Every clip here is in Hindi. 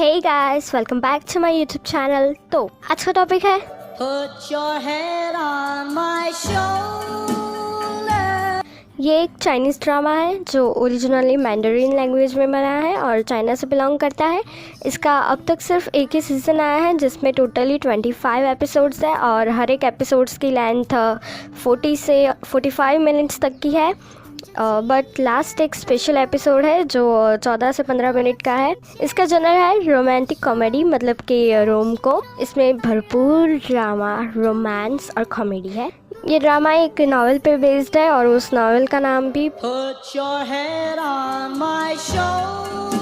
Hey guys, welcome back to my YouTube channel। तो आज का टॉपिक है Put your head on my shoulder। ये एक चाइनीज़ ड्रामा है जो ओरिजिनली मैंडरिन लैंग्वेज में बना है और चाइना से बिलोंग करता है। इसका अब तक सिर्फ एक ही सीज़न आया है जिसमें टोटली 25 एपिसोड्स है और हर एक एपिसोड्स की लेंथ 40 से 45 मिनट्स तक की है। बट लास्ट एक स्पेशल एपिसोड है जो 14 से 15 मिनट का है। इसका जनर है रोमांटिक कॉमेडी, मतलब कि रोम को। इसमें भरपूर ड्रामा, रोमांस और कॉमेडी है। ये ड्रामा एक नावल पे बेस्ड है और उस नावल का नाम भी Put your head on my shoulder।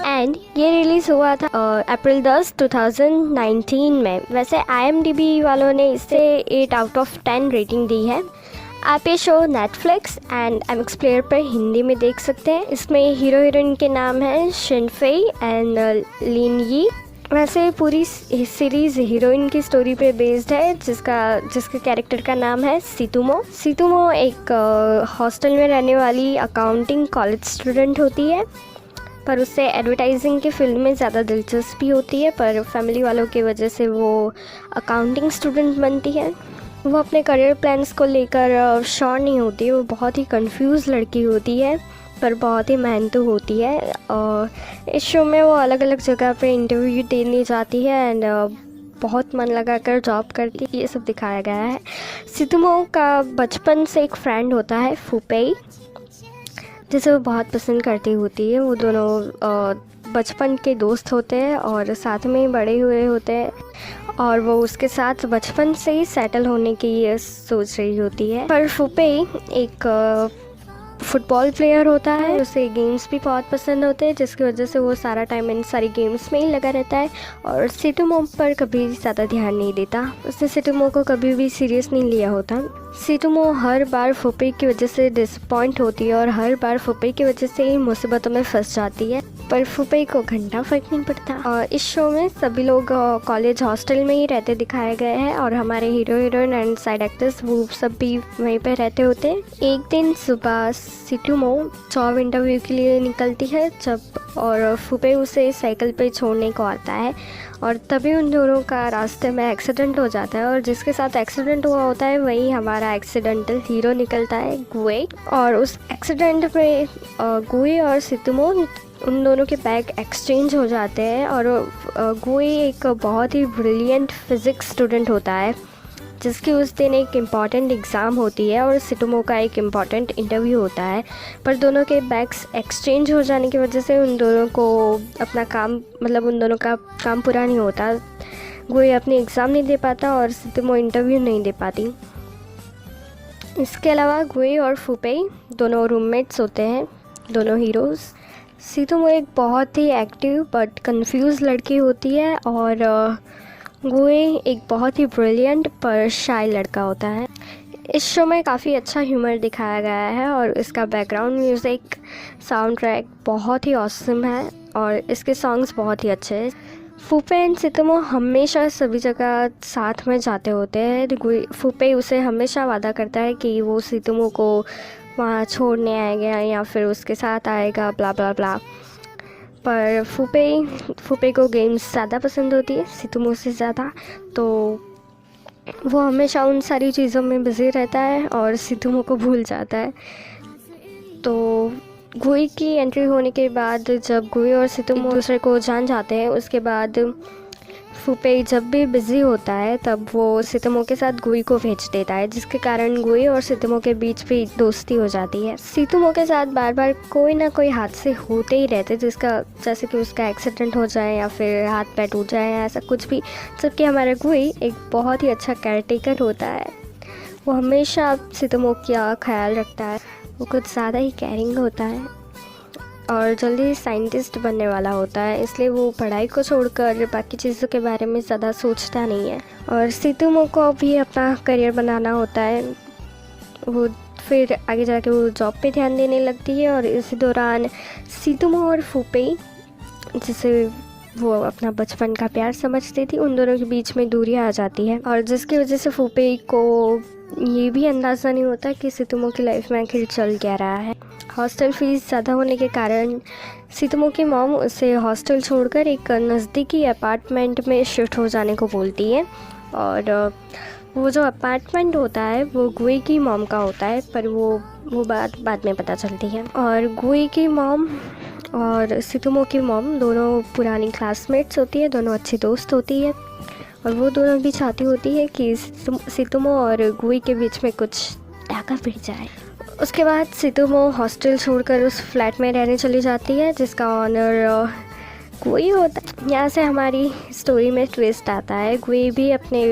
And ये रिलीज़ हुआ था अप्रैल 10, 2019 में। वैसे IMDb वालों ने इसे 8 आउट ऑफ 10 रेटिंग दी है। आप ये show Netflix and MX player पर हिंदी में देख सकते हैं। इसमें हीरो हीरोइन के नाम हैं शिनफेई एंड लिन यी। वैसे पूरी सीरीज़ हीरोइन की स्टोरी पे बेस्ड है जिसके कैरेक्टर का नाम है सीतुमो। सीतुमो एक हॉस्टल में रहने वाली अकाउंटिंग कॉलेज स्टूडेंट होती है, पर उससे एडवर्टाइजिंग की फील्ड में ज़्यादा दिलचस्पी होती है, पर फैमिली वालों की वजह से वो अकाउंटिंग स्टूडेंट बनती है। वो अपने करियर प्लान्स को लेकर श्योर नहीं होती है। वो बहुत ही कंफ्यूज लड़की होती है, पर बहुत ही मेहनतू होती है। और इस शो में वो अलग अलग जगह पे इंटरव्यू देने जाती है एंड बहुत मन लगाकर जॉब करती है। ये सब दिखाया गया है। सितुमो का बचपन से एक फ्रेंड होता है फुपेई, जिसे वो बहुत पसंद करती होती है। वो दोनों बचपन के दोस्त होते हैं और साथ में ही बड़े हुए होते हैं और वो उसके साथ बचपन से ही सेटल होने की सोच रही होती है। पर फुपेई एक फुटबॉल प्लेयर होता है। उसे गेम्स भी बहुत पसंद होते हैं, जिसकी वजह से वो सारा टाइम इन सारी गेम्स में ही लगा रहता है और सितुमो पर कभी ज़्यादा ध्यान नहीं देता। उसने सितुमो को कभी भी सीरियस नहीं लिया होता। सितुमो हर बार फुपेई की वजह से डिसअपॉइंट होती है और हर बार फुपेई की वजह से ही मुसीबतों में फंस जाती है, पर फुपेई को घंटा फर्क नहीं पड़ता। और इस शो में सभी लोग कॉलेज हॉस्टल में ही रहते दिखाए गए हैं और हमारे hero heroine and side actors वो सब भी वहीं पर रहते होते हैं। एक दिन सुबह सितुमो जॉब इंटरव्यू के लिए निकलती है और फुपेई उसे साइकिल पे छोड़ने को आता है और तभी उन दोनों का रास्ते में एक्सीडेंट हो जाता है और जिसके साथ एक्सीडेंट हुआ होता है वही हमारा एक्सीडेंटल हीरो निकलता है, गुए। और उस एक्सीडेंट में गुए और सितुमो उन दोनों के बैग एक्सचेंज हो जाते हैं और गुए एक बहुत ही ब्रिलियंट फिज़िक्स स्टूडेंट होता है जिसकी उस दिन एक इम्पॉर्टेंट एग्ज़ाम होती है और सितुमो का एक इम्पॉर्टेंट इंटरव्यू होता है। पर दोनों के बैग्स एक्सचेंज हो जाने की वजह से उन दोनों को अपना काम, मतलब उन दोनों का काम पूरा नहीं होता। गुए अपनी एग्ज़ाम नहीं दे पाता और सितुमो इंटरव्यू नहीं दे पाती। इसके अलावा गुए और फुपेई दोनों रूममेट्स होते हैं, दोनों हीरोज़। सितुमो एक बहुत ही एक्टिव बट कंफ्यूज लड़की होती है और गुए एक बहुत ही ब्रिलियंट पर शाय लड़का होता है। इस शो में काफ़ी अच्छा ह्यूमर दिखाया गया है और इसका बैकग्राउंड म्यूज़िक, साउंड ट्रैक बहुत ही ऑसम है और इसके सॉन्ग्स बहुत ही अच्छे हैं। फुपेई एंड सितुमो हमेशा सभी जगह साथ में जाते होते हैं। फुपेई उसे हमेशा वादा करता है कि वो सितुमो को वहाँ छोड़ने आएगा या फिर उसके साथ आएगा, ब्ला ब्ला ब्ला। पर फुपेई को गेम्स ज़्यादा पसंद होती है सितुमो से ज़्यादा, तो वो हमेशा उन सारी चीज़ों में बिज़ी रहता है और सितुमो को भूल जाता है। तो गुई की एंट्री होने के बाद जब गुई और सितुमो एक दूसरे को जान जाते हैं, उसके बाद फुपेई जब भी बिज़ी होता है तब वो सितुमो के साथ गुई को भेज देता है, जिसके कारण गुई और सितुमो के बीच भी दोस्ती हो जाती है। सितुमो के साथ बार बार कोई ना कोई हादसे होते ही रहते, जैसे कि उसका एक्सीडेंट हो जाए या फिर हाथ पैर टूट जाए या ऐसा कुछ भी। जबकि हमारा गुई एक बहुत ही अच्छा केयरटेकर होता है। वो हमेशा सितुमो का ख्याल रखता है। वो कुछ ज़्यादा ही केयरिंग होता है और जल्दी साइंटिस्ट बनने वाला होता है, इसलिए वो पढ़ाई को छोड़कर बाकी चीज़ों के बारे में ज़्यादा सोचता नहीं है। और सितुमो को भी अपना करियर बनाना होता है। वो फिर आगे जाके वो जॉब पे ध्यान देने लगती है और इसी दौरान सितुमो और फुपेई, जिसे वो अपना बचपन का प्यार समझती थी, उन दोनों के बीच में दूरी आ जाती है और जिसकी वजह से फुपेई को ये भी अंदाज़ा नहीं होता कि सितुमो की लाइफ में आखिर चल क्या रहा है। हॉस्टल फ़ीस ज़्यादा होने के कारण सितुमो की मॉम उसे हॉस्टल छोड़कर एक नज़दीकी अपार्टमेंट में शिफ्ट हो जाने को बोलती है। और वो जो अपार्टमेंट होता है वो गुई की मॉम का होता है, पर वो बात बाद में पता चलती है। और गुई की मॉम और सितुमो की मॉम दोनों पुरानी क्लासमेट्स होती है, दोनों अच्छी दोस्त होती है। और वो दोनों भी चाहती होती है कि सितुमो और गुई के बीच में कुछ धागा पिट जाए। उसके बाद सितुमो हॉस्टल छोड़कर उस फ्लैट में रहने चली जाती है जिसका ऑनर गुई होता है। यहाँ से हमारी स्टोरी में ट्विस्ट आता है। गुई भी अपने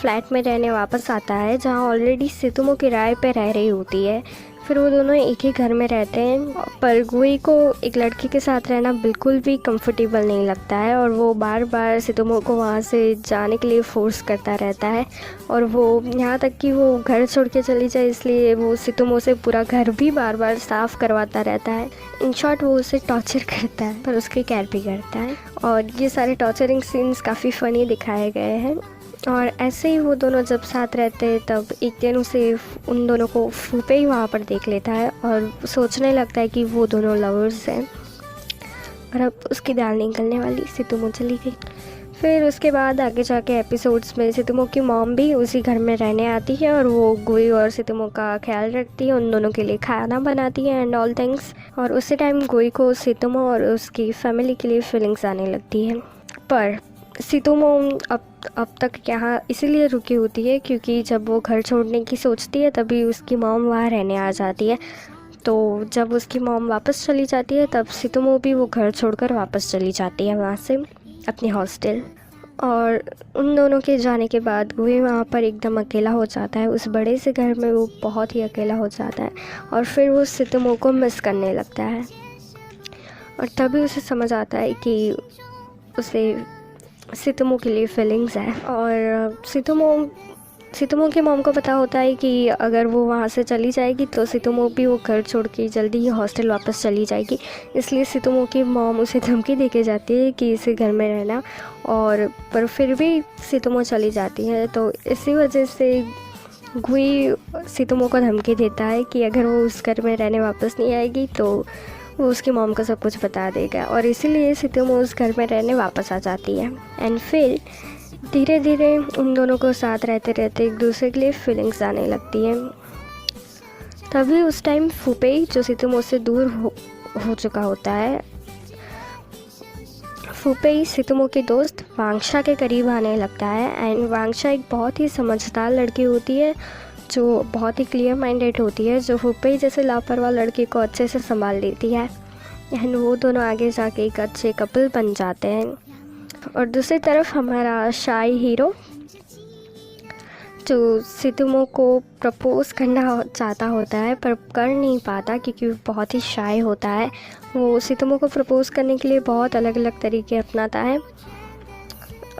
फ्लैट में रहने वापस आता है जहाँ ऑलरेडी सितुमो किराए पे रह रही होती है। फिर वो दोनों एक ही घर में रहते हैं, पर गुई को एक लड़की के साथ रहना बिल्कुल भी कंफर्टेबल नहीं लगता है और वो बार बार सितुमो को वहाँ से जाने के लिए फ़ोर्स करता रहता है। और वो यहाँ तक कि वो घर छोड़ के चली जाए इसलिए वो सितुमो से पूरा घर भी बार बार साफ़ करवाता रहता है। इन शॉर्ट वो उसे टॉर्चर करता है पर उसकी केयर भी करता है। और ये सारे टॉर्चरिंग सीन्स काफ़ी फ़नी दिखाए गए हैं। और ऐसे ही वो दोनों जब साथ रहते हैं तब एक दिन उन दोनों को फूपे ही वहाँ पर देख लेता है और सोचने लगता है कि वो दोनों लवर्स हैं। और अब उसकी दाल निकलने वाली, सितुमो चली गई। फिर उसके बाद आगे जाके एपिसोड्स में सितुमो की मॉम भी उसी घर में रहने आती है और वो गुई और सितुमो का ख्याल रखती है, उन दोनों के लिए खाना बनाती है एंड ऑल थिंग्स। और उसी टाइम गुई को सितुमो और उसकी फैमिली के लिए फीलिंग्स आने लगती है। पर सितुमो अब तक यहाँ इसीलिए रुकी होती है क्योंकि जब वो घर छोड़ने की सोचती है तभी उसकी मॉम वहाँ रहने आ जाती है। तो जब उसकी मॉम वापस चली जाती है तब सितुमो भी वो घर छोड़कर वापस चली जाती है वहाँ से अपने हॉस्टल। और उन दोनों के जाने के बाद गुई वहाँ पर एकदम अकेला हो जाता है। उस बड़े से घर में वो बहुत ही अकेला हो जाता है और फिर वो सितुमो को मिस करने लगता है। और तभी उसे समझ आता है कि उसे सितुमो के लिए फीलिंग्स है। और सितुमो की मॉम को पता होता है कि अगर वो वहाँ से चली जाएगी तो सितुमो भी वो घर छोड़ के जल्दी ही हॉस्टल वापस चली जाएगी। इसलिए सितुमो की मॉम उसे धमकी देके जाती है कि इसे घर में रहना, और पर फिर भी सितुमो चली जाती है। तो इसी वजह से गुई सितुमो को धमकी देता है कि अगर वो उस घर में रहने वापस नहीं आएगी तो वो उसकी मॉम को सब कुछ बता देगा। और इसीलिए सितुमो उस घर में रहने वापस आ जाती है। एंड फिर धीरे धीरे उन दोनों को साथ रहते रहते एक दूसरे के लिए फीलिंग्स आने लगती हैं। तभी उस टाइम फूपेई जो सितुमो से दूर हो चुका होता है, फूपेई सितुमो की दोस्त वांगशा के करीब आने लगता है। एंड वांगशा एक बहुत ही समझदार लड़की होती है जो बहुत ही क्लियर माइंडेड होती है, जो फूपेई जैसे लापरवाह लड़की को अच्छे से संभाल लेती है। एंड वो दोनों आगे जाके एक अच्छे कपल बन जाते हैं। और दूसरी तरफ हमारा शाई हीरो जो सितुमो को प्रपोज़ करना चाहता होता है पर कर नहीं पाता क्योंकि वो बहुत ही शाय होता है। वो सितुमो को प्रपोज़ करने के लिए बहुत अलग अलग तरीके अपनाता है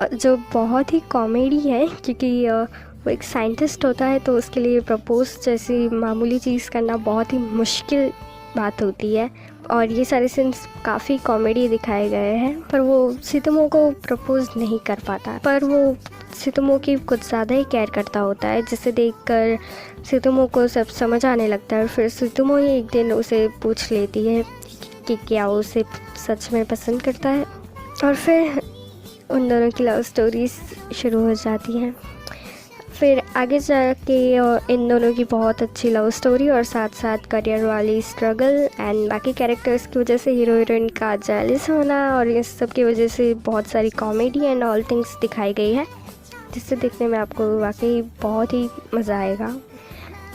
जो बहुत ही कॉमेडी है, क्योंकि वो एक साइंटिस्ट होता है तो उसके लिए प्रपोज़ जैसी मामूली चीज़ करना बहुत ही मुश्किल बात होती है। और ये सारे सीन्स काफ़ी कॉमेडी दिखाए गए हैं। पर वो सितुमो को प्रपोज़ नहीं कर पाता, पर वो सितुमो की कुछ ज़्यादा ही केयर करता होता है, जिसे देखकर सितुमो को सब समझ आने लगता है। फिर सितुमो ही एक दिन उसे पूछ लेती है कि क्या वो उसे सच में पसंद करता है। और फिर उन दोनों की लव स्टोरीज शुरू हो जाती हैं। फिर आगे जाके इन दोनों की बहुत अच्छी लव स्टोरी और साथ साथ करियर वाली स्ट्रगल एंड बाकी कैरेक्टर्स की वजह से हीरो हीरोइन का जेलस होना और इस सब की वजह से बहुत सारी कॉमेडी एंड ऑल थिंग्स दिखाई गई है, जिससे देखने में आपको वाकई बहुत ही मज़ा आएगा।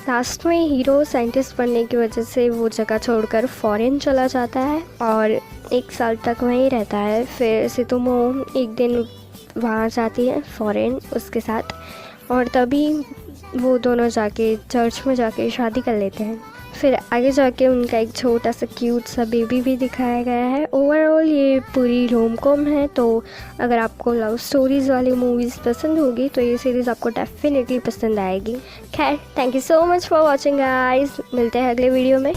लास्ट में हीरो साइंटिस्ट बनने की वजह से वो जगह छोड़कर फॉरेन चला जाता है और 1 साल तक वहीं रहता है। फिर सितुमो एक दिन वहाँ जाती है फॉरेन उसके साथ, और तभी वो दोनों जाके चर्च में जाके शादी कर लेते हैं। फिर आगे जाके उनका एक छोटा सा क्यूट सा बेबी भी दिखाया गया है। ओवरऑल ये पूरी रोम कॉम है, तो अगर आपको लव स्टोरीज़ वाली मूवीज़ पसंद होगी तो ये सीरीज़ आपको डेफिनेटली पसंद आएगी। खैर, thank you so much for watching guys. मिलते हैं अगले वीडियो में।